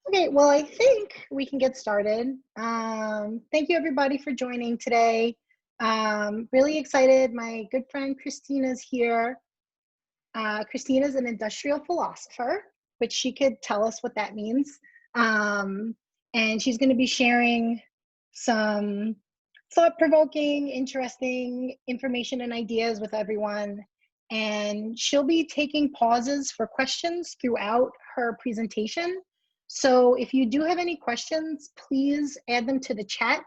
Okay, well, I think we can get started. Thank you, everybody, for joining today. Really excited. My good friend Christina's here. Christina's an industrial philosopher, which she could tell us what that means. Um, and she's going to be sharing some thought provoking, interesting information and ideas with everyone. And she'll be taking pauses for questions throughout her presentation. So if you do have any questions, please add them to the chat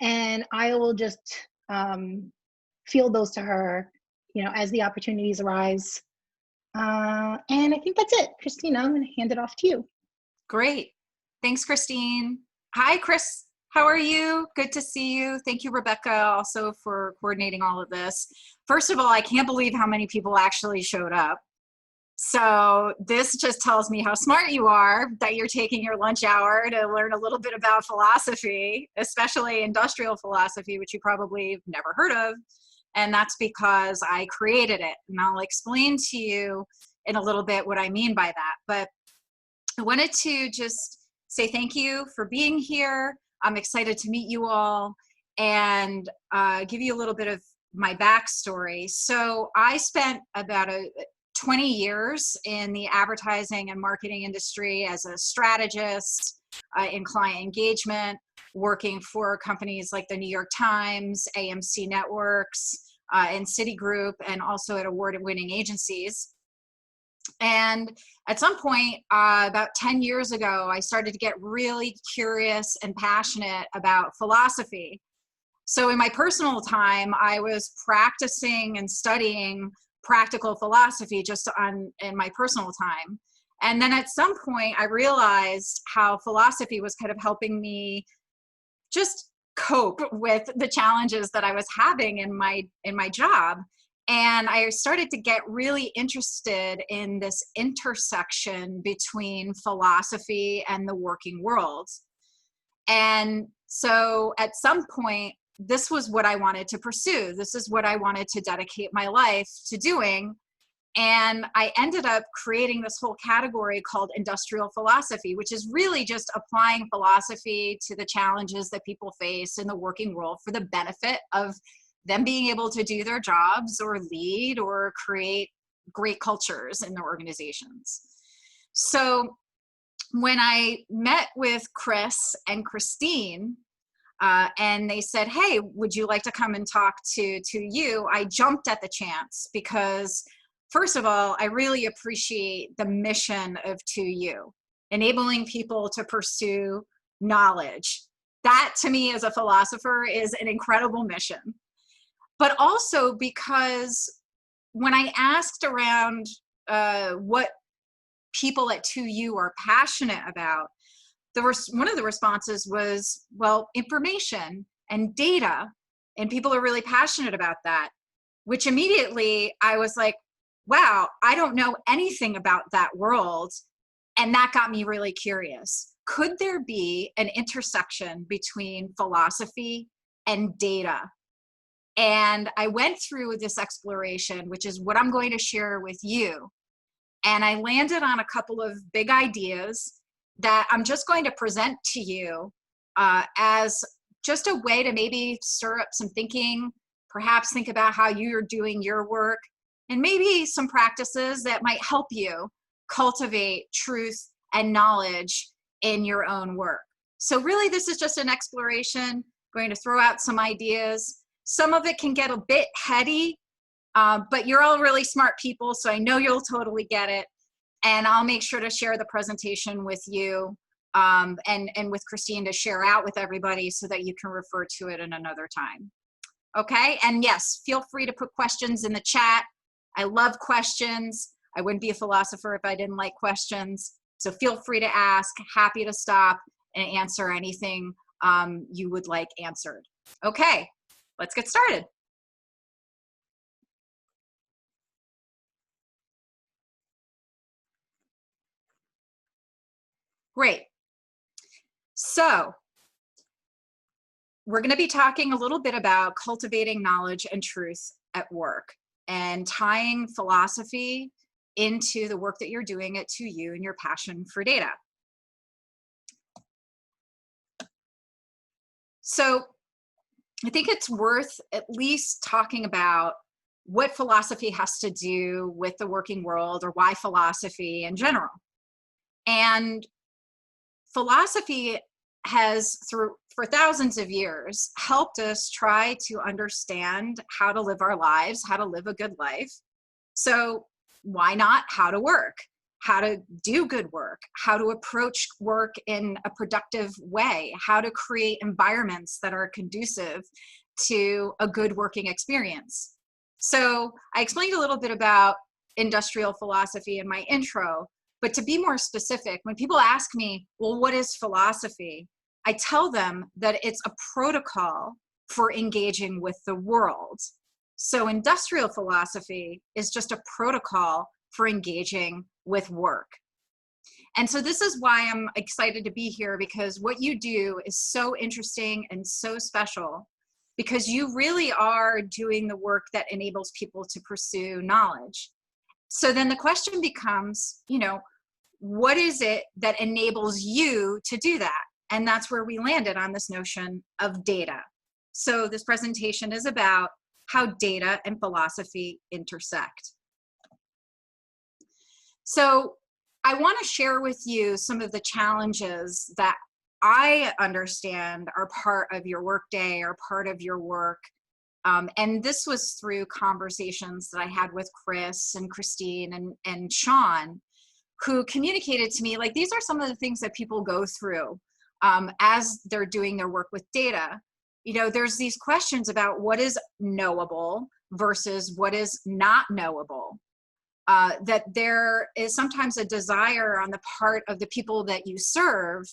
and I will just field those to her, as the opportunities arise. And I think that's it. Christina, I'm going to hand it off to you. Great. Thanks, Christine. Hi, Chris. How are you? Good to see you. Thank you, Rebecca, also for coordinating all of this. First of all, I can't believe how many people actually showed up. So this just tells me how smart you are, that you're taking your lunch hour to learn a little bit about philosophy, especially industrial philosophy, which you probably have never heard of. And that's because I created it. And I'll explain to you in a little bit what I mean by that. But I wanted to just say thank you for being here. I'm excited to meet you all and give you a little bit of my backstory. So I spent about 20 years in the advertising and marketing industry as a strategist in client engagement, working for companies like the New York Times, AMC Networks, and Citigroup, and also at award-winning agencies. And at some point, about 10 years ago, I started to get really curious and passionate about philosophy. So in my personal time, I was practicing and studying practical philosophy just in my personal time. And then at some point, I realized how philosophy was kind of helping me just cope with the challenges that I was having in my job. And I started to get really interested in this intersection between philosophy and the working world. And so at some point, this was what I wanted to pursue. This is what I wanted to dedicate my life to doing. And I ended up creating this whole category called industrial philosophy, which is really just applying philosophy to the challenges that people face in the working world for the benefit of them being able to do their jobs or lead or create great cultures in their organizations. So when I met with Chris and Christine, and they said, hey, would you like to come and talk to you? I jumped at the chance because, first of all, I really appreciate the mission of 2U, enabling people to pursue knowledge. That, to me, as a philosopher, is an incredible mission. But also because when I asked around what people at 2U are passionate about, one of the responses was, well, information and data, and people are really passionate about that, which immediately I was like, wow, I don't know anything about that world. And that got me really curious. Could there be an intersection between philosophy and data? And I went through this exploration, which is what I'm going to share with you. And I landed on a couple of big ideas that I'm just going to present to you as just a way to maybe stir up some thinking, perhaps think about how you're doing your work, and maybe some practices that might help you cultivate truth and knowledge in your own work. So really, this is just an exploration, going to throw out some ideas. Some of it can get a bit heady, but you're all really smart people, so I know you'll totally get it. And I'll make sure to share the presentation with you and with Christine to share out with everybody so that you can refer to it in another time. Okay, and yes, feel free to put questions in the chat. I love questions. I wouldn't be a philosopher if I didn't like questions. So feel free to ask, happy to stop and answer anything you would like answered. Okay, let's get started. Great. So we're going to be talking a little bit about cultivating knowledge and truth at work and tying philosophy into the work that you're doing at 2U and your passion for data. So I think it's worth at least talking about what philosophy has to do with the working world, or why philosophy in general. And philosophy has, for thousands of years, helped us try to understand how to live our lives, how to live a good life. So why not how to work, how to do good work, how to approach work in a productive way, how to create environments that are conducive to a good working experience. So I explained a little bit about industrial philosophy in my intro, but to be more specific, when people ask me, well, what is philosophy? I tell them that it's a protocol for engaging with the world. So industrial philosophy is just a protocol for engaging with work. And so this is why I'm excited to be here, because what you do is so interesting and so special, because you really are doing the work that enables people to pursue knowledge. So then the question becomes, what is it that enables you to do that? And that's where we landed on this notion of data. So this presentation is about how data and philosophy intersect. So I want to share with you some of the challenges that I understand are part of your workday or part of your work. And this was through conversations that I had with Chris and Christine and Sean, who communicated to me, like, these are some of the things that people go through as they're doing their work with data. There's these questions about what is knowable versus what is not knowable. That there is sometimes a desire on the part of the people that you serve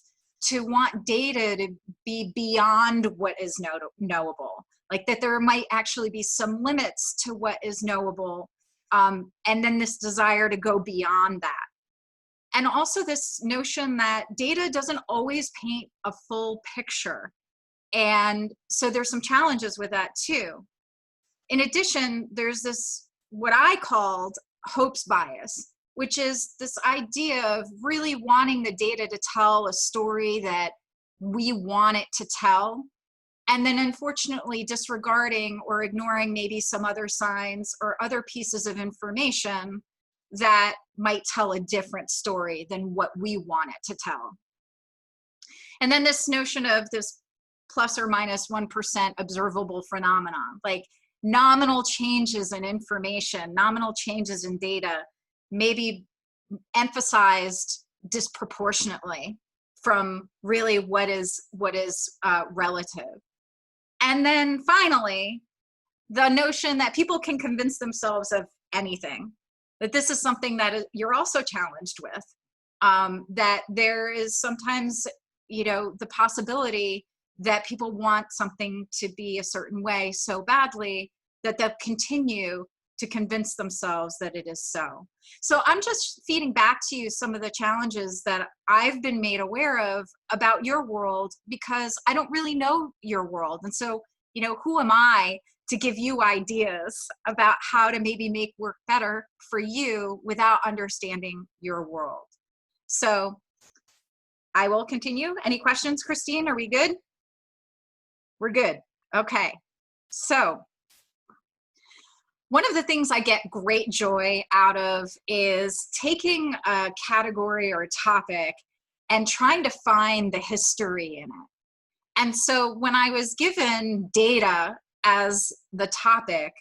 to want data to be beyond what is knowable. Like that there might actually be some limits to what is knowable, and then this desire to go beyond that. And also this notion that data doesn't always paint a full picture. And so there's some challenges with that too. In addition, there's this, what I called hopes bias, which is this idea of really wanting the data to tell a story that we want it to tell, and then unfortunately disregarding or ignoring maybe some other signs or other pieces of information that might tell a different story than what we want it to tell. And then this notion of this plus or minus 1% observable phenomenon, like nominal changes in information, nominal changes in data may be emphasized disproportionately from really what is relative. And then finally, the notion that people can convince themselves of anything, that this is something that you're also challenged with, that there is sometimes, the possibility that people want something to be a certain way so badly that they'll continue to convince themselves that it is so. So I'm just feeding back to you some of the challenges that I've been made aware of about your world, because I don't really know your world. And so, who am I to give you ideas about how to maybe make work better for you without understanding your world? So I will continue. Any questions, Christine? Are we good? We're good. Okay. So one of the things I get great joy out of is taking a category or a topic and trying to find the history in it. And so when I was given data as the topic,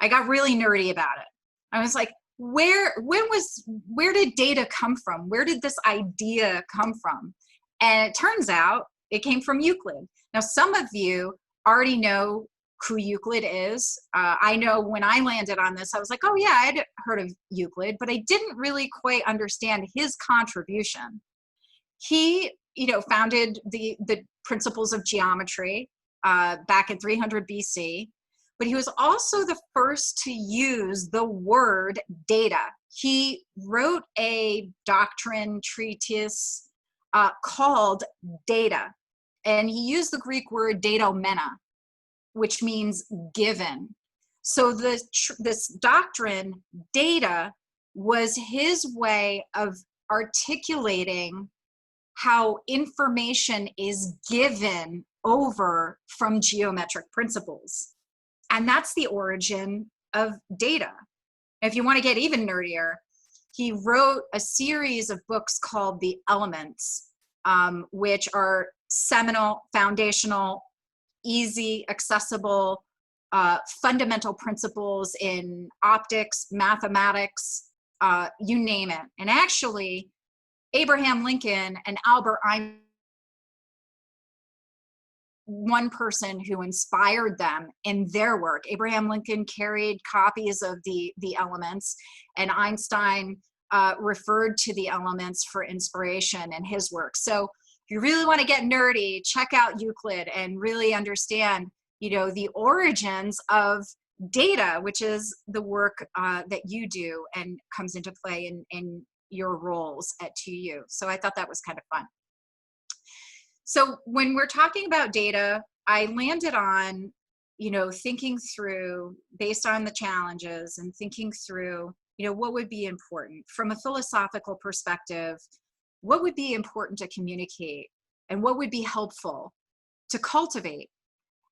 I got really nerdy about it. I was like, where did data come from? Where did this idea come from? And it turns out it came from Euclid. Now, some of you already know who Euclid is. I know when I landed on this, I was like, oh yeah, I'd heard of Euclid, but I didn't really quite understand his contribution. He, founded the principles of geometry back in 300 BC, but he was also the first to use the word data. He wrote a doctrine treatise called Data, and he used the Greek word datomena, which means given. So this doctrine, data, was his way of articulating how information is given over from geometric principles. And that's the origin of data. If you want to get even nerdier, he wrote a series of books called The Elements, which are seminal, foundational, easy, accessible, fundamental principles in optics, mathematics, you name it. And actually, Abraham Lincoln and Albert Einstein, one person who inspired them in their work. Abraham Lincoln carried copies of the Elements, and Einstein referred to the Elements for inspiration in his work. So if you really want to get nerdy, check out Euclid and really understand, the origins of data, which is the work that you do and comes into play in your roles at 2U. So I thought that was kind of fun. So when we're talking about data, I landed on, thinking through, based on the challenges and thinking through, what would be important from a philosophical perspective, what would be important to communicate, and what would be helpful to cultivate.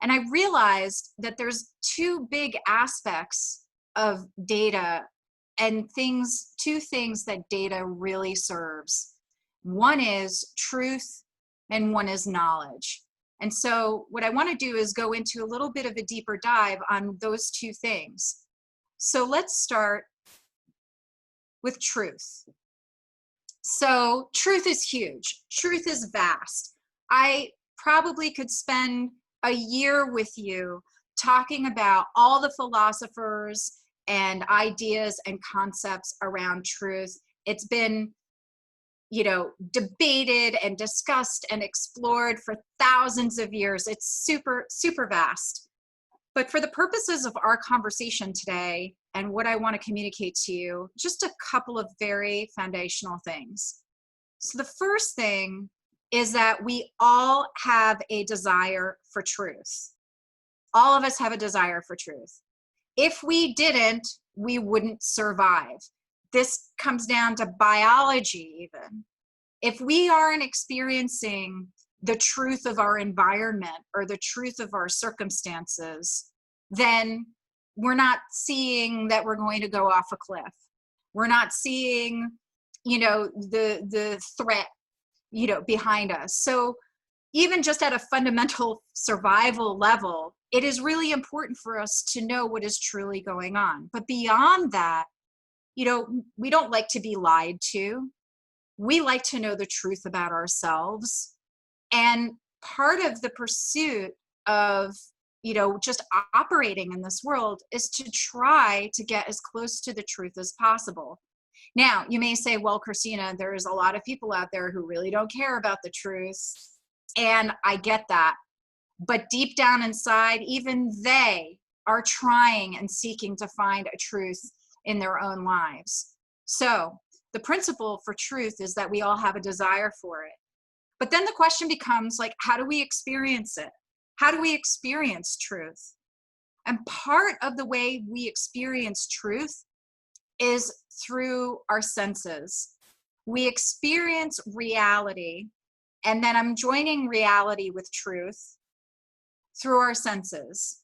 And I realized that there's two big aspects of data and two things that data really serves. One is truth and one is knowledge. And so what I want to do is go into a little bit of a deeper dive on those two things. So let's start with truth. So truth is huge. Truth is vast. I probably could spend a year with you talking about all the philosophers and ideas and concepts around truth. It's been debated and discussed and explored for thousands of years. It's super, super vast. But for the purposes of our conversation today and what I want to communicate to you, just a couple of very foundational things. So the first thing is that we all have a desire for truth. All of us have a desire for truth. If we didn't, we wouldn't survive. This comes down to biology even. If we aren't experiencing the truth of our environment or the truth of our circumstances, then we're not seeing that we're going to go off a cliff. We're not seeing, the threat, behind us. So even just at a fundamental survival level, it is really important for us to know what is truly going on. But beyond that, we don't like to be lied to. We like to know the truth about ourselves. And part of the pursuit of, just operating in this world is to try to get as close to the truth as possible. Now, you may say, well, Christina, there's a lot of people out there who really don't care about the truth. And I get that. But deep down inside, even they are trying and seeking to find a truth in their own lives. So the principle for truth is that we all have a desire for it. But then the question becomes, how do we experience it? How do we experience truth? And part of the way we experience truth is through our senses. We experience reality, and then I'm joining reality with truth through our senses.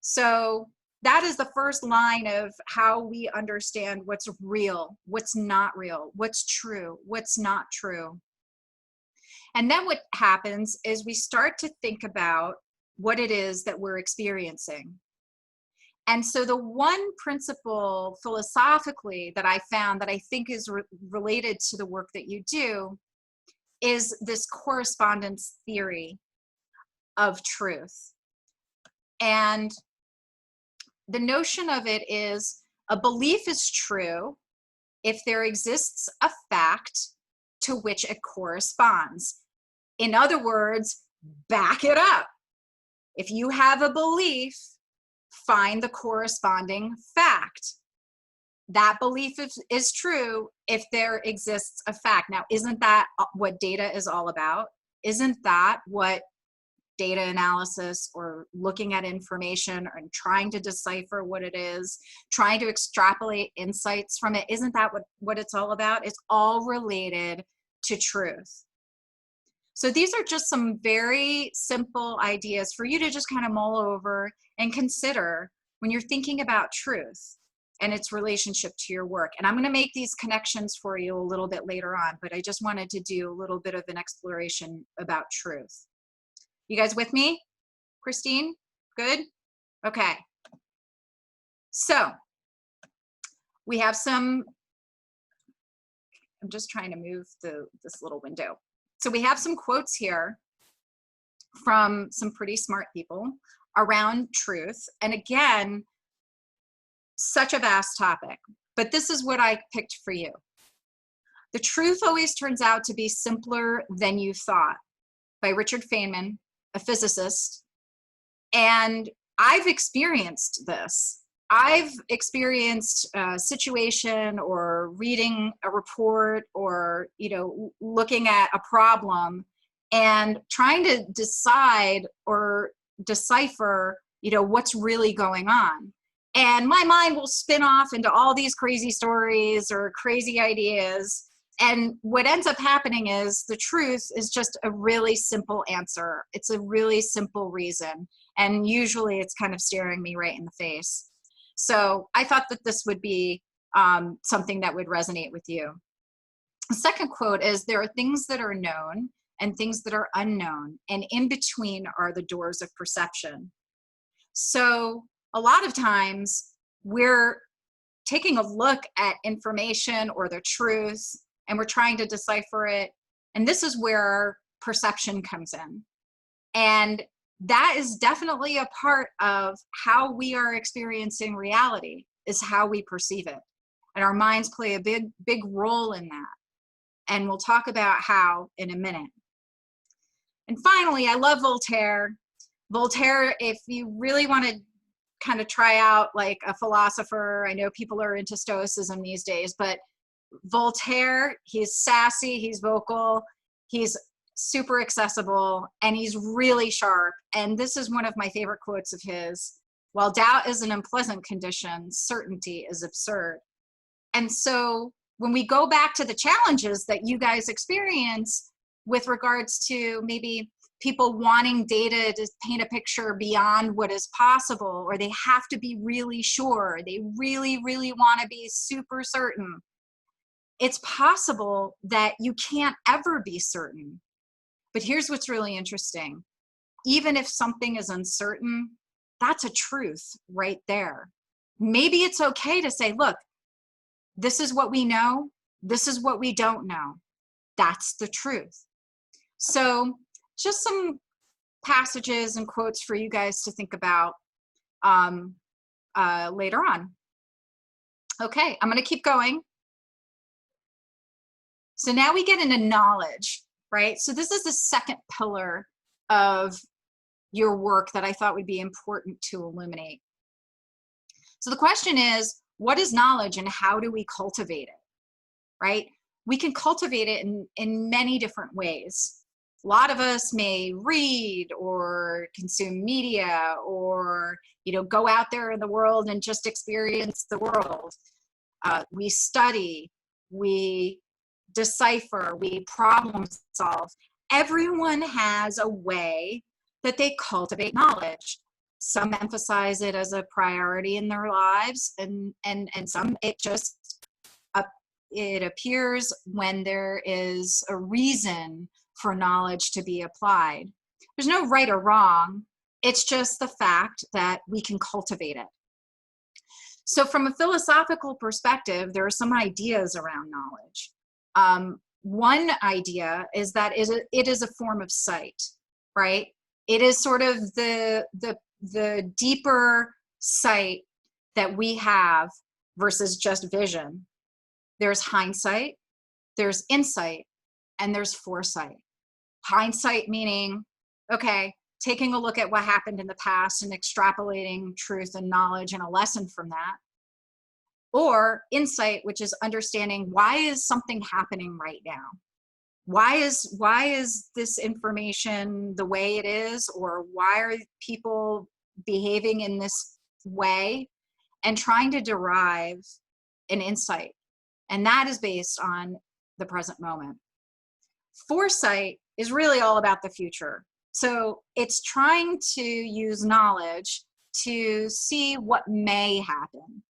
So that is the first line of how we understand what's real, what's not real, what's true, what's not true. And then what happens is we start to think about what it is that we're experiencing. And so the one principle philosophically that I found that I think is related to the work that you do is this correspondence theory of truth. And the notion of it is a belief is true if there exists a fact to which it corresponds. In other words, back it up. If you have a belief, find the corresponding fact. That belief is true if there exists a fact. Now, isn't that what data is all about? Isn't that what data analysis or looking at information and trying to decipher what it is, trying to extrapolate insights from it, isn't that what it's all about? It's all related to truth. So these are just some very simple ideas for you to just kind of mull over and consider when you're thinking about truth and its relationship to your work. And I'm going to make these connections for you a little bit later on, but I just wanted to do a little bit of an exploration about truth. You guys with me? Christine? Good? Okay. So we have some, I'm just trying to move this little window. So we have some quotes here from some pretty smart people around truth. And again, such a vast topic, but this is what I picked for you. The truth always turns out to be simpler than you thought, by Richard Feynman, a physicist. And I've experienced this. I've experienced a situation or reading a report or, looking at a problem and trying to decide or decipher, what's really going on. And my mind will spin off into all these crazy stories or crazy ideas. And what ends up happening is the truth is just a really simple answer. It's a really simple reason. And usually it's kind of staring me right in the face. So I thought that this would be something that would resonate with you. The second quote is, there are things that are known and things that are unknown, and in between are the doors of perception. So a lot of times we're taking a look at information or the truth, and we're trying to decipher it. And this is where perception comes in. And that is definitely a part of how we are experiencing reality, is how we perceive it. And our minds play a big role in that. And we'll talk about how in a minute. And finally, I love Voltaire. Voltaire, if you really want to kind of try out like a philosopher, I know people are into Stoicism these days, but Voltaire, he's sassy, he's vocal, he's super accessible, and he's really sharp. And this is one of my favorite quotes of his: while doubt is an unpleasant condition, certainty is absurd. And so when we go back to the challenges that you guys experience with regards to maybe people wanting data to paint a picture beyond what is possible, or they have to be really sure, they really want to be super certain, it's possible that you can't ever be certain. But here's what's really interesting. Even if something is uncertain, that's a truth right there. Maybe it's okay to say, look, this is what we know, this is what we don't know. That's the truth. So just some passages and quotes for you guys to think about later on. Okay, I'm going to keep going. So now we get into knowledge, right? So this is the second pillar of your work that I thought would be important to illuminate. So the question is, what is knowledge and how do we cultivate it, right? We can cultivate it in many different ways. A lot of us may read or consume media or, go out there in the world and just experience the world. We study, we decipher, we problem solve. Everyone has a way that they cultivate knowledge. Some emphasize it as a priority in their lives, and some it just it appears when there is a reason for knowledge to be applied. There's no right or wrong. It's just the fact that we can cultivate it. So from a philosophical perspective, there are some ideas around knowledge. One idea is that it is a form of sight, right? It is sort of the deeper sight that we have versus just vision. There's hindsight, there's insight, and there's foresight. Hindsight meaning, okay, taking a look at what happened in the past and extrapolating truth and knowledge and a lesson from that. Or insight, which is understanding, why is something happening right now? Why is this information the way it is? Or why are people behaving in this way? And trying to derive an insight. And that is based on the present moment. Foresight is really all about the future. So it's trying to use knowledge to see what may happen.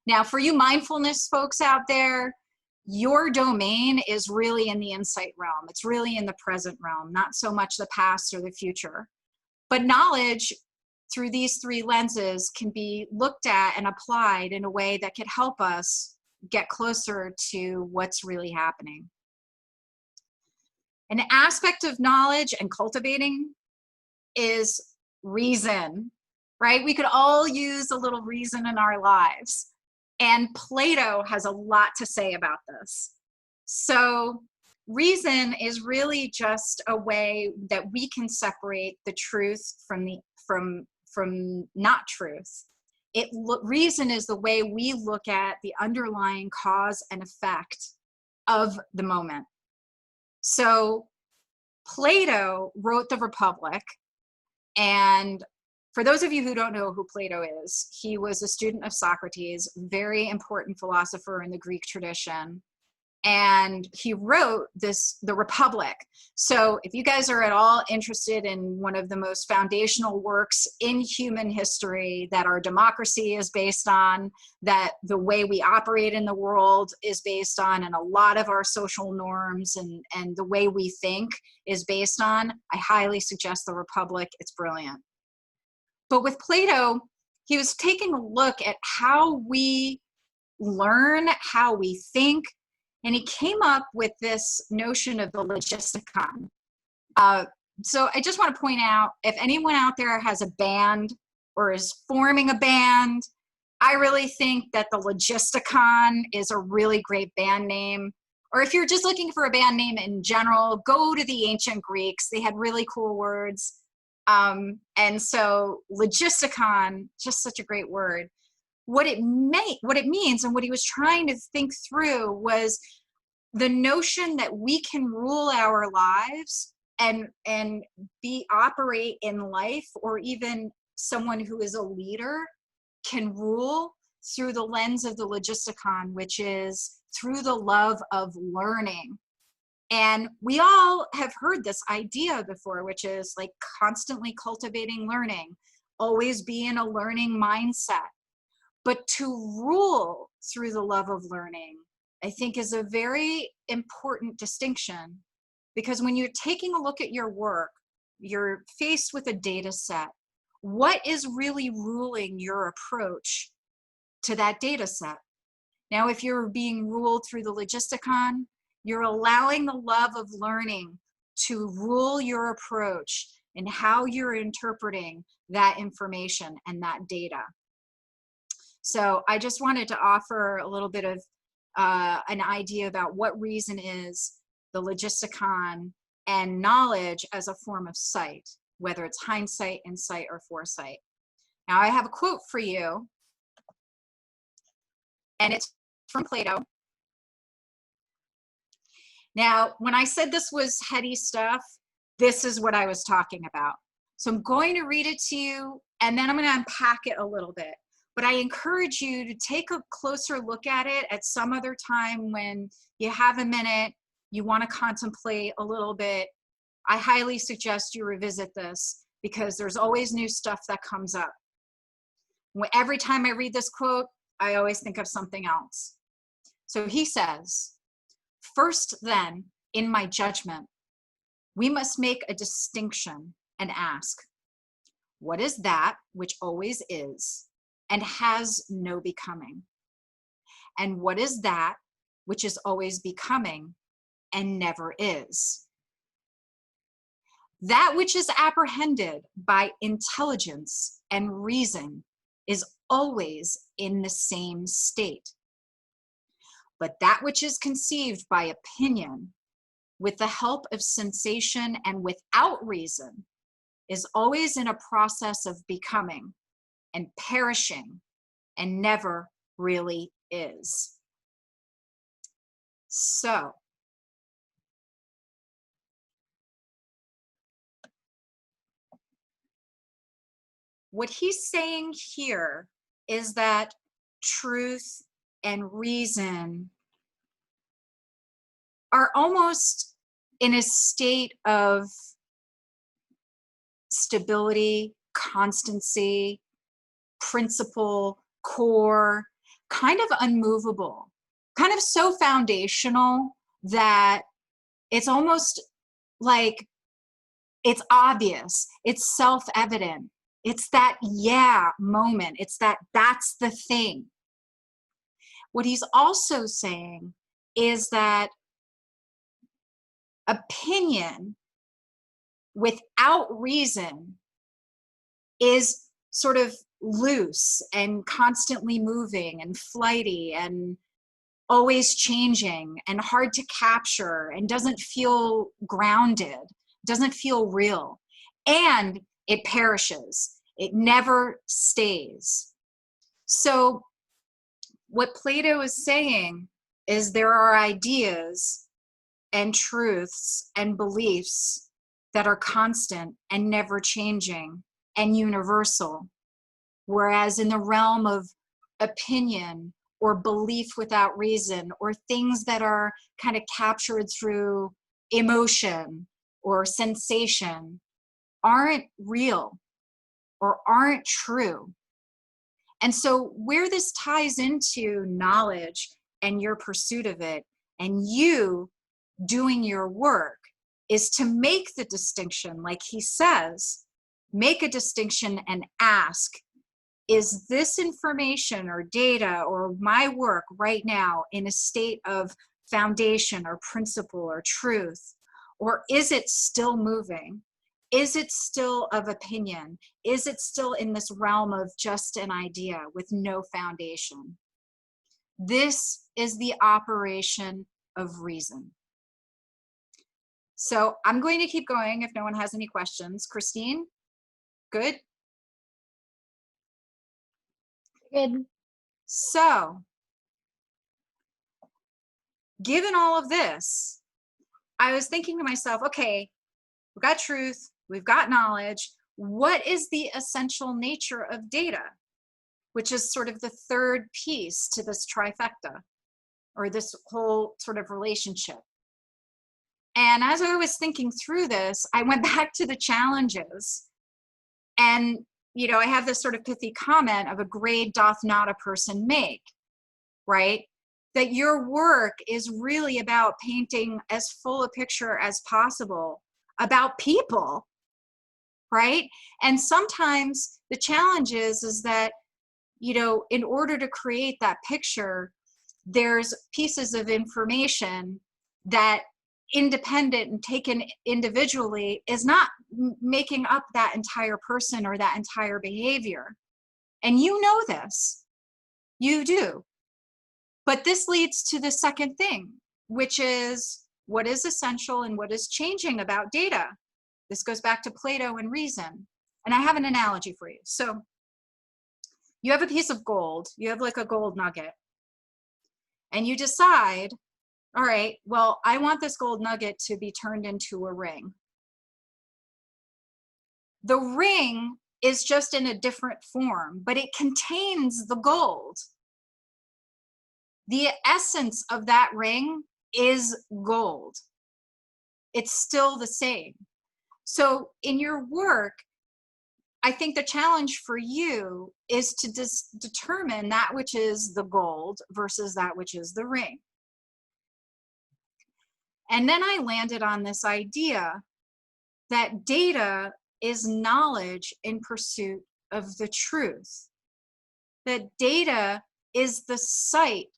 Now, for you mindfulness folks out there, your domain is really in the insight realm. It's really in the present realm, not so much the past or the future. But knowledge through these three lenses can be looked at and applied in a way that could help us get closer to what's really happening. An aspect of knowledge and cultivating is reason, right? We could all use a little reason in our lives. And Plato has a lot to say about this. So reason is really just a way that we can separate the truth from not truth. Reason is the way we look at the underlying cause and effect of the moment. So Plato wrote the Republic, and for those of you who don't know who Plato is, he was a student of Socrates, very important philosopher in the Greek tradition. And he wrote the Republic. So if you guys are at all interested in one of the most foundational works in human history that our democracy is based on, that the way we operate in the world is based on, and a lot of our social norms and the way we think is based on, I highly suggest the Republic. It's brilliant. But with Plato, he was taking a look at how we learn, how we think, and he came up with this notion of the logisticon. So I just want to point out, if anyone out there has a band or is forming a band, I really think that the logisticon is a really great band name. Or if you're just looking for a band name in general, go to the ancient Greeks. They had really cool words. And so logisticon, just such a great word. What it means and what he was trying to think through was the notion that we can rule our lives and operate in life, or even someone who is a leader can rule through the lens of the logisticon, which is through the love of learning. And we all have heard this idea before, which is like constantly cultivating learning, always be in a learning mindset. But to rule through the love of learning, I think, is a very important distinction, because when you're taking a look at your work, you're faced with a data set. What is really ruling your approach to that data set? Now, if you're being ruled through the logisticon, you're allowing the love of learning to rule your approach and how you're interpreting that information and that data. So I just wanted to offer a little bit of an idea about what reason is, the logisticon, and knowledge as a form of sight, whether it's hindsight, insight, or foresight. Now I have a quote for you, and it's from Plato. Now, when I said this was heady stuff, this is what I was talking about. So I'm going to read it to you, and then I'm going to unpack it a little bit. But I encourage you to take a closer look at it at some other time when you have a minute, you want to contemplate a little bit. I highly suggest you revisit this, because there's always new stuff that comes up. Every time I read this quote, I always think of something else. So he says, "First then, in my judgment, we must make a distinction and ask, what is that which always is and has no becoming? And what is that which is always becoming and never is? That which is apprehended by intelligence and reason is always in the same state. But that which is conceived by opinion, with the help of sensation and without reason, is always in a process of becoming and perishing and never really is." So, what he's saying here is that truth and reason are almost in a state of stability, constancy, principle, core, kind of unmovable, kind of so foundational that it's almost like it's obvious, it's self-evident. It's that yeah moment. It's that's the thing. What he's also saying is that opinion without reason is sort of loose and constantly moving and flighty and always changing and hard to capture and doesn't feel grounded, doesn't feel real, and it perishes. It never stays. So what Plato is saying is there are ideas and truths and beliefs that are constant and never changing and universal. Whereas in the realm of opinion or belief without reason, or things that are kind of captured through emotion or sensation, aren't real or aren't true. And so where this ties into knowledge and your pursuit of it and you doing your work is to make the distinction, like he says, make a distinction and ask, is this information or data or my work right now in a state of foundation or principle or truth? Or is it still moving? Is it still of opinion? Is it still in this realm of just an idea with no foundation? This is the operation of reason. So I'm going to keep going if no one has any questions. Christine, good? Good. So, given all of this, I was thinking to myself, okay, we've got truth, we've got knowledge. What is the essential nature of data? Which is sort of the third piece to this trifecta, or this whole sort of relationship. And as I was thinking through this, I went back to the challenges. And, you know, I have this sort of pithy comment of a grade doth not a person make, right? That your work is really about painting as full a picture as possible about people, right? And sometimes the challenge is that, you know, in order to create that picture, there's pieces of information that independent and taken individually is not making up that entire person or that entire behavior. And you know this, you do. But this leads to the second thing, which is what is essential and what is changing about data. This goes back to Plato and reason. And I have an analogy for you. So you have a piece of gold, you have like a gold nugget, and you decide, all right, well, I want this gold nugget to be turned into a ring. The ring is just in a different form, but it contains the gold. The essence of that ring is gold. It's still the same. So in your work, I think the challenge for you is to determine that which is the gold versus that which is the ring. And then I landed on this idea that data is knowledge in pursuit of the truth. That data is the sight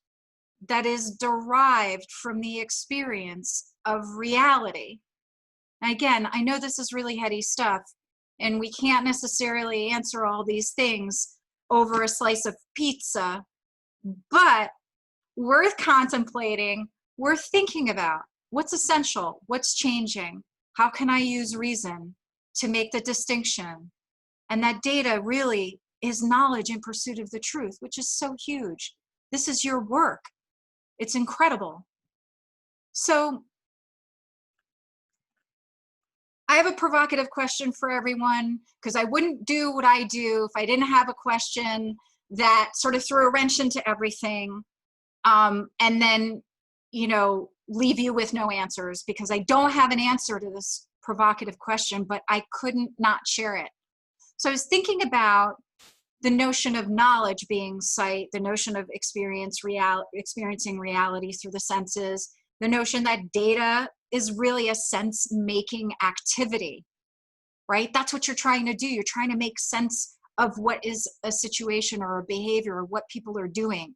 that is derived from the experience of reality. Again, I know this is really heady stuff, and we can't necessarily answer all these things over a slice of pizza, but worth contemplating, worth thinking about. What's essential? What's changing? How can I use reason to make the distinction? And that data really is knowledge in pursuit of the truth, which is so huge. This is your work. It's incredible. So I have a provocative question for everyone, because I wouldn't do what I do if I didn't have a question that sort of threw a wrench into everything. And then, you know, leave you with no answers because I don't have an answer to this provocative question, but I couldn't not share it. So I was thinking about the notion of knowledge being sight, the notion of experiencing reality through the senses, the notion that data is really a sense-making activity, right? That's what you're trying to do. You're trying to make sense of what is a situation or a behavior or what people are doing.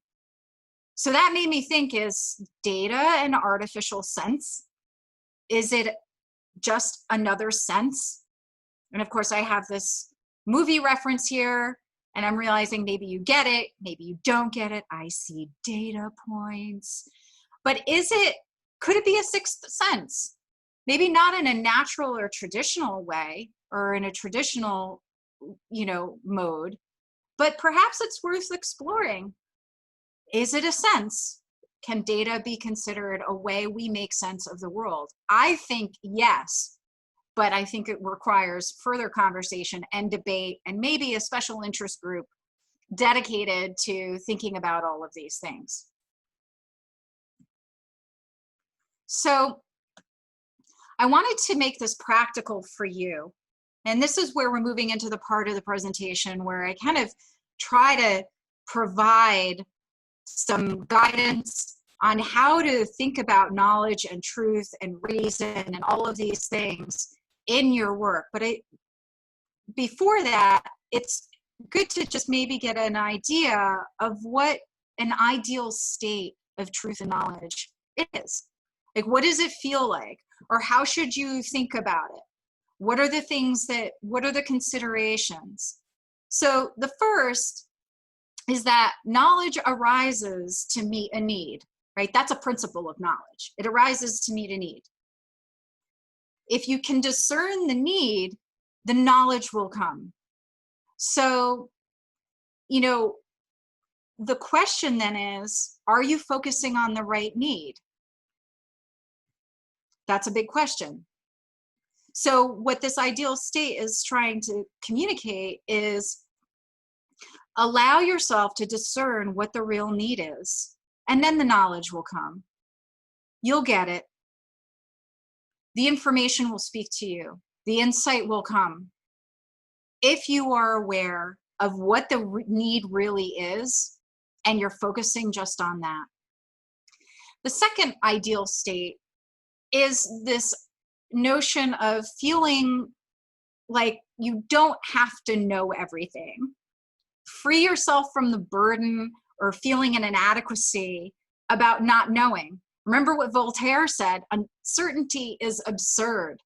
So that made me think, is data an artificial sense? Is it just another sense? And of course, I have this movie reference here, and I'm realizing maybe you get it, maybe you don't get it. I see data points. But could it be a sixth sense? Maybe not in a natural or traditional way or in a traditional, mode, but perhaps it's worth exploring. Is it a sense? Can data be considered a way we make sense of the world? I think yes, but I think it requires further conversation and debate and maybe a special interest group dedicated to thinking about all of these things. So I wanted to make this practical for you. And this is where we're moving into the part of the presentation where I kind of try to provide some guidance on how to think about knowledge and truth and reason and all of these things in your work. But before that, it's good to just maybe get an idea of what an ideal state of truth and knowledge is. Like, what does it feel like? Or how should you think about it? What are the considerations? So the first is that knowledge arises to meet a need, right? That's a principle of knowledge. It arises to meet a need. If you can discern the need, the knowledge will come. So, the question then is, are you focusing on the right need? That's a big question. So what this ideal state is trying to communicate is allow yourself to discern what the real need is, and then the knowledge will come. You'll get it. The information will speak to you. The insight will come. If you are aware of what the need really is, and you're focusing just on that. The second ideal state is this notion of feeling like you don't have to know everything. Free yourself from the burden or feeling an inadequacy about not knowing. Remember what Voltaire said, uncertainty is absurd.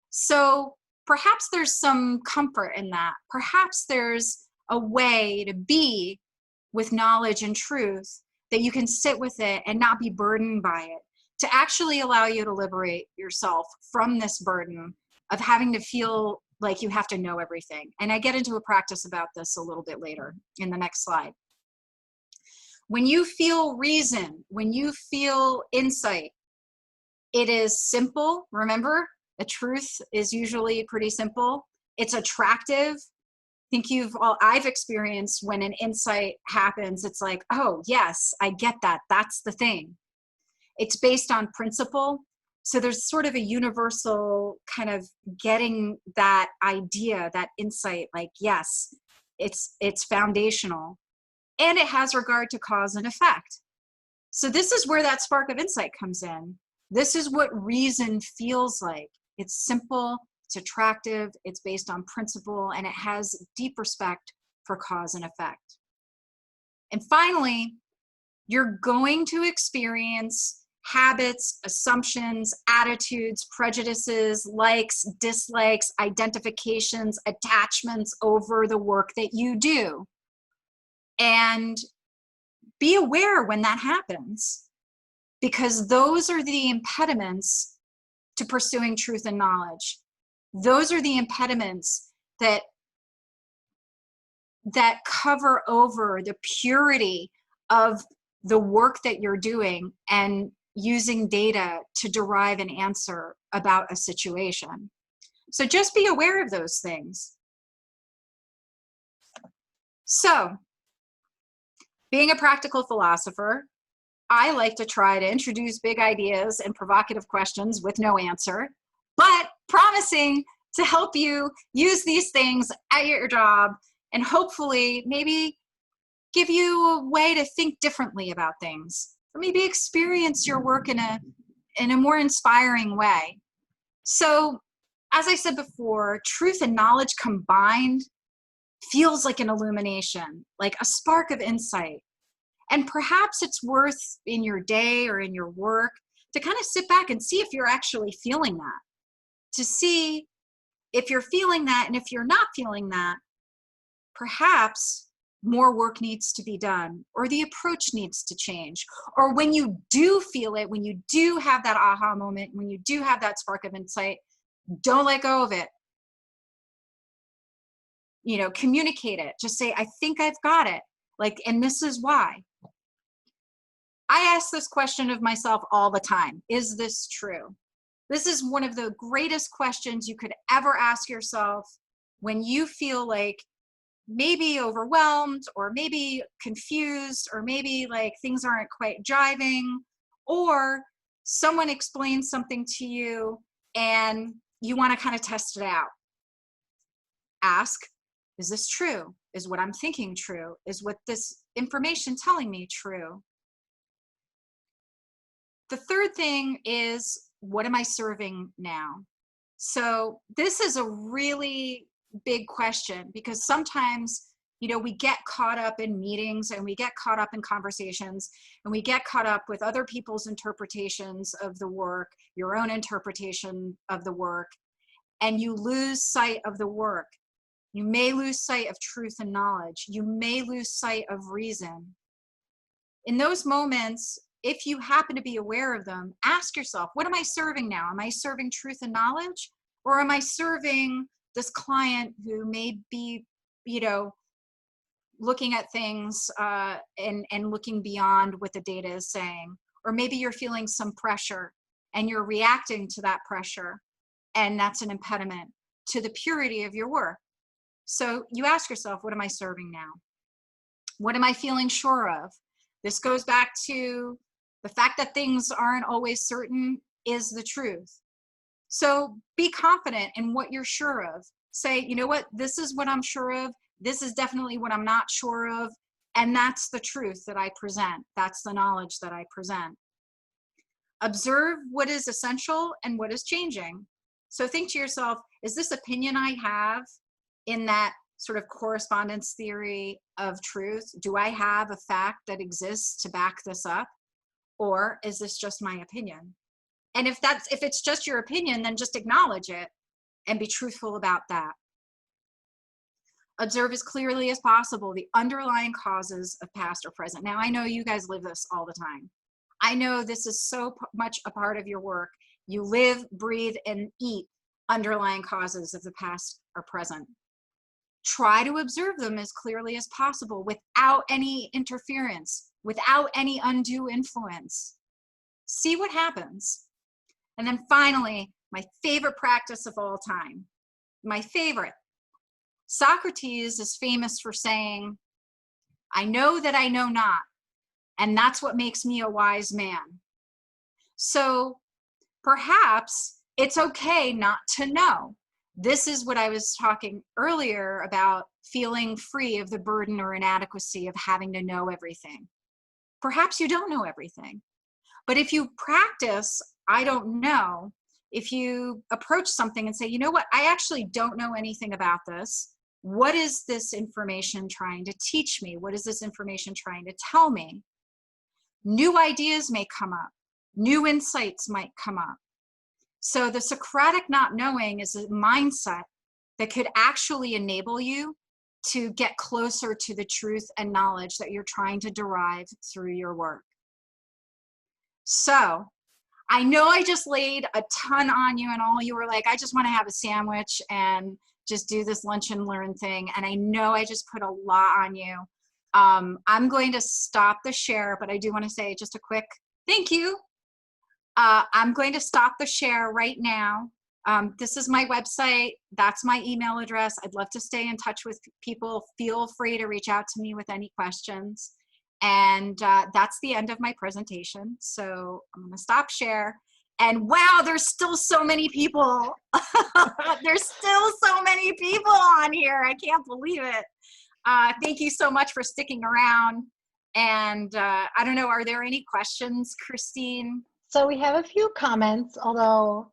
So perhaps there's some comfort in that. Perhaps there's a way to be with knowledge and truth that you can sit with it and not be burdened by it, to actually allow you to liberate yourself from this burden of having to feel like you have to know everything. And I get into a practice about this a little bit later in the next slide. When you feel reason, when you feel insight, it is simple. Remember, the truth is usually pretty simple. It's attractive. I've experienced when an insight happens, it's like, oh yes, I get that. That's the thing. It's based on principle. So there's sort of a universal kind of getting that idea, that insight, like, yes, it's foundational. And it has regard to cause and effect. So this is where that spark of insight comes in. This is what reason feels like. It's simple, it's attractive, it's based on principle, and it has deep respect for cause and effect. And finally, you're going to experience habits, assumptions, attitudes, prejudices, likes, dislikes, identifications, attachments over the work that you do. And be aware when that happens, because those are the impediments to pursuing truth and knowledge. Those are the impediments that cover over the purity of the work that you're doing and using data to derive an answer about a situation. So just be aware of those things. So, being a practical philosopher, I like to try to introduce big ideas and provocative questions with no answer, but promising to help you use these things at your job and hopefully maybe give you a way to think differently about things, or maybe experience your work in a more inspiring way. So, as I said before, truth and knowledge combined feels like an illumination, like a spark of insight. And perhaps it's worth in your day or in your work to kind of sit back and see if you're actually feeling that, to see if you're feeling that, and if you're not feeling that, perhaps more work needs to be done, or the approach needs to change. Or when you do feel it, when you do have that aha moment, when you do have that spark of insight, don't let go of it. You know, communicate it. Just say, I think I've got it. Like, and this is why. I ask this question of myself all the time. Is this true? This is one of the greatest questions you could ever ask yourself when you feel like maybe overwhelmed, or maybe confused, or maybe like things aren't quite jiving, or someone explains something to you and you want to kind of test it out. Ask, is this true? Is what I'm thinking true? Is what this information telling me true? The third thing is, what am I serving now? So this is a really big question, because sometimes, you know, we get caught up in meetings, and we get caught up in conversations, and we get caught up with other people's interpretations of the work, your own interpretation of the work, and you lose sight of the work. You may lose sight of truth and knowledge. You may lose sight of reason. In those moments, if you happen to be aware of them, ask yourself, what am I serving now? Am I serving truth and knowledge? Or am I serving this client who may be, you know, looking at things and looking beyond what the data is saying? Or maybe you're feeling some pressure and you're reacting to that pressure, and that's an impediment to the purity of your work. So you ask yourself, what am I serving now? What am I feeling sure of? This goes back to the fact that things aren't always certain is the truth. So be confident in what you're sure of. Say, you know what, this is what I'm sure of. This is definitely what I'm not sure of. And that's the truth that I present. That's the knowledge that I present. Observe what is essential and what is changing. So think to yourself, is this opinion I have in that sort of correspondence theory of truth? Do I have a fact that exists to back this up? Or is this just my opinion? And if it's just your opinion, then just acknowledge it and be truthful about that. Observe as clearly as possible the underlying causes of past or present. Now, I know you guys live this all the time. I know this is so much a part of your work. You live, breathe, and eat underlying causes of the past or present. Try to observe them as clearly as possible without any interference, without any undue influence. See what happens. And then finally, my favorite practice of all time, my favorite. Socrates is famous for saying, I know that I know not, and that's what makes me a wise man. So perhaps it's okay not to know. This is what I was talking earlier about, feeling free of the burden or inadequacy of having to know everything. Perhaps you don't know everything, but if you practice, I don't know, if you approach something and say, you know what, I actually don't know anything about this. What is this information trying to teach me? What is this information trying to tell me? New ideas may come up. New insights might come up. So the Socratic not knowing is a mindset that could actually enable you to get closer to the truth and knowledge that you're trying to derive through your work. So I know I just laid a ton on you, and all you were like, I just want to have a sandwich and just do this lunch and learn thing. And I know I just put a lot on you. I'm going to stop the share, but I do want to say just a quick thank you. I'm going to stop the share right now. This is my website. That's my email address. I'd love to stay in touch with people. Feel free to reach out to me with any questions. And that's the end of my presentation. So I'm going to stop share. And wow, there's still so many people. There's still so many people on here. I can't believe it. Thank you so much for sticking around. And I don't know, are there any questions, Christine? So we have a few comments, although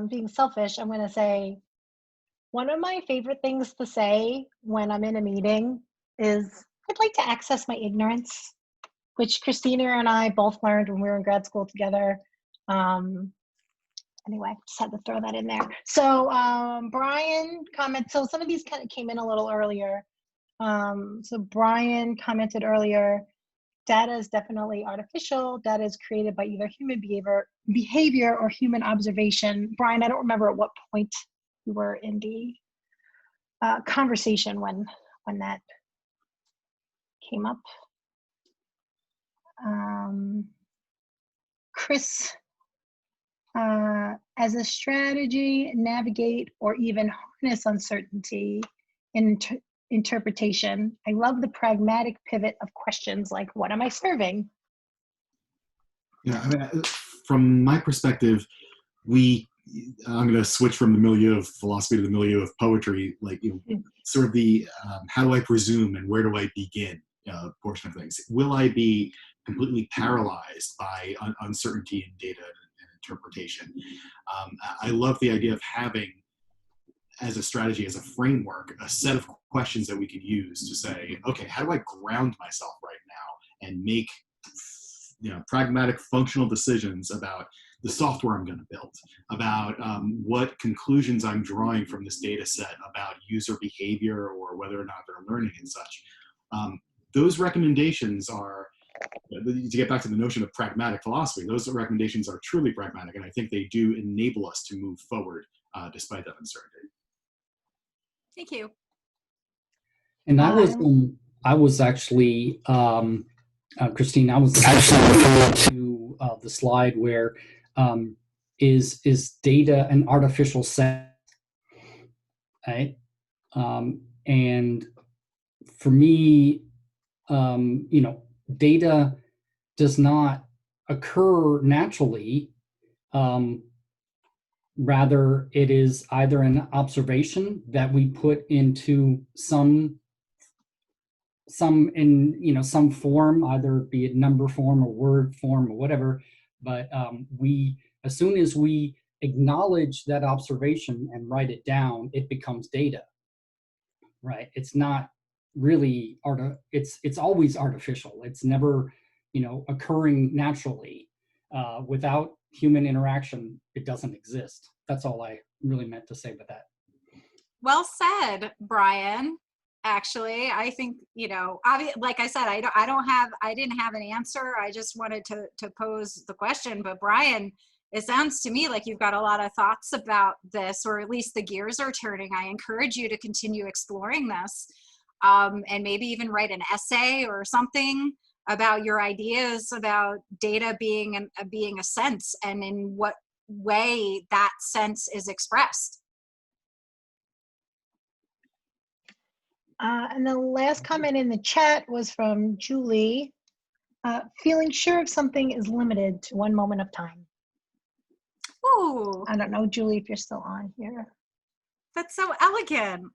being selfish, I'm going to say one of my favorite things to say when I'm in a meeting is, I'd like to access my ignorance, which Christina and I both learned when we were in grad school together. Anyway, just had to throw that in there. So Brian commented, so some of these kind of came in a little earlier. So Brian commented earlier, data is definitely artificial. Data is created by either human behavior or human observation. Brian, I don't remember at what point we were in the conversation when that came up. Chris, as a strategy, navigate or even harness uncertainty in interpretation. I love the pragmatic pivot of questions like, what am I serving? Yeah, I mean, from my perspective, I'm going to switch from the milieu of philosophy to the milieu of poetry, like, sort of the how do I presume and where do I begin portion of things. Will I be completely paralyzed by uncertainty in data and interpretation? I love the idea of having, as a strategy, as a framework, a set of questions that we can use to say, okay, how do I ground myself right now and make pragmatic, functional decisions about the software I'm going to build, about what conclusions I'm drawing from this data set about user behavior or whether or not they're learning and such. Those recommendations are, to get back to the notion of pragmatic philosophy, those recommendations are truly pragmatic, and I think they do enable us to move forward despite that uncertainty. Thank you. And I was actually, Christine, I was actually referring to the slide where is data an artificial sense, right? And for me, data does not occur naturally. Rather, it is either an observation that we put into some form, either be it number form or word form or whatever. But as soon as we acknowledge that observation and write it down, it becomes data, right? It's not really it's always artificial. It's never, occurring naturally. Without human interaction, it doesn't exist. That's all I really meant to say with that. Well said, Brian. Actually, I think, like I said, I didn't have an answer. I just wanted to pose the question. But Brian, it sounds to me like you've got a lot of thoughts about this, or at least the gears are turning. I encourage you to continue exploring this, and maybe even write an essay or something about your ideas about data being a sense, and in what way that sense is expressed. And the last comment in the chat was from Julie. Feeling sure of something is limited to one moment of time. Ooh. I don't know, Julie, if you're still on here. That's so elegant.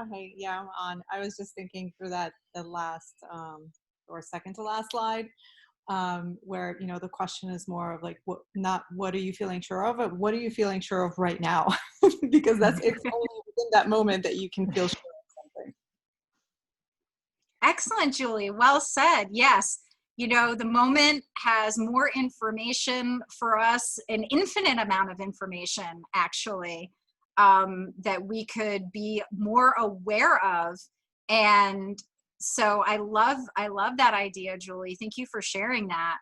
Okay, yeah, I'm on. I was just thinking through the last or second to last slide, where the question is more of like, what are you feeling sure of, but what are you feeling sure of right now? Because it's only within that moment that you can feel sure of something. Excellent, Julie. Well said. Yes. The moment has more information for us, an infinite amount of information, actually, that we could be more aware of. And so I love that idea, Julie. Thank you for sharing that.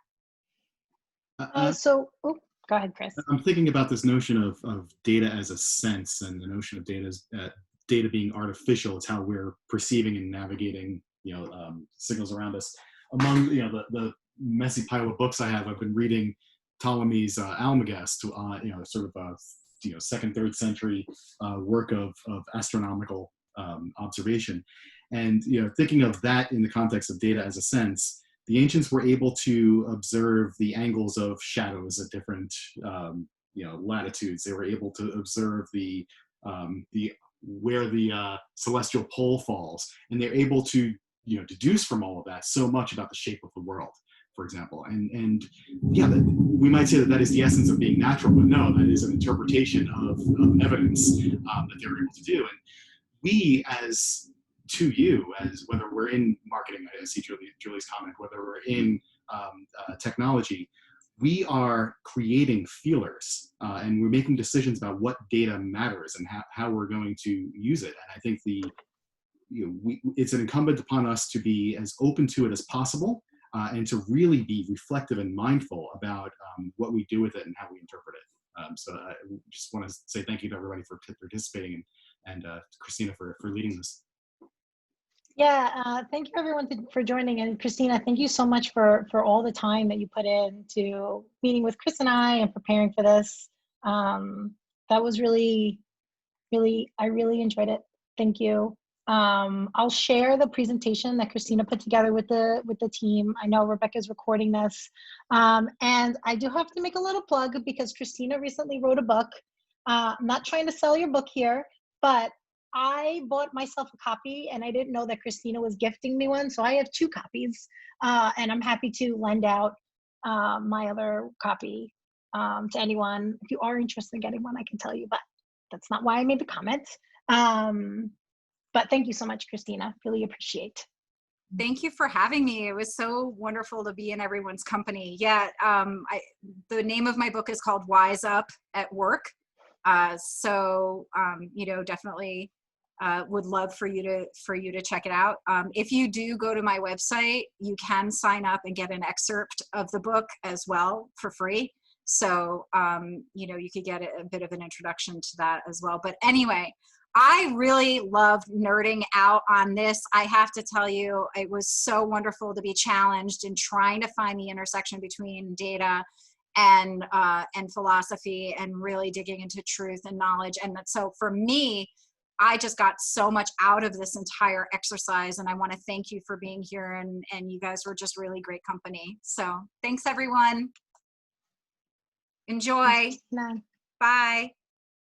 Go ahead, Chris. I'm thinking about this notion of data as a sense, and the notion of data as data being artificial. It's how we're perceiving and navigating, signals around us. Among the messy pile of books I have, I've been reading Ptolemy's Almagest, sort of second, third century work of astronomical observation, And thinking of that in the context of data as a sense, the ancients were able to observe the angles of shadows at different latitudes. They were able to observe the where the celestial pole falls, and they're able to deduce from all of that so much about the shape of the world, for example. And yeah, we might say that is the essence of being natural, but no, that is an interpretation of evidence that they're able to do. And we, as whether we're in marketing, I see Julie's comment, whether we're in technology, we are creating feelers, and we're making decisions about what data matters and how we're going to use it. And I think it's incumbent upon us to be as open to it as possible, and to really be reflective and mindful about what we do with it and how we interpret it. So I just want to say thank you to everybody for participating, and Christina for leading this. Yeah, thank you everyone for joining. And Christina, thank you so much for all the time that you put into meeting with Chris and I and preparing for this. That was really, I really enjoyed it. Thank you. I'll share the presentation that Christina put together with the team. I know Rebecca's recording this. And I do have to make a little plug because Christina recently wrote a book. I'm not trying to sell your book here, but I bought myself a copy and I didn't know that Christina was gifting me one. So I have 2 copies, and I'm happy to lend out my other copy to anyone. If you are interested in getting one, I can tell you, but that's not why I made the comment. But thank you so much, Christina. Really appreciate. Thank you for having me. It was so wonderful to be in everyone's company. Yeah, the name of my book is called Wise Up at Work. So definitely would love for you to check it out. If you do go to my website, you can sign up and get an excerpt of the book as well for free. So you could get a bit of an introduction to that as well. But anyway, I really loved nerding out on this. I have to tell you, it was so wonderful to be challenged in trying to find the intersection between data and philosophy, and really digging into truth and knowledge. And so for me, I just got so much out of this entire exercise, and I want to thank you for being here, and you guys were just really great company. So thanks everyone. Enjoy. Thanks, Bye.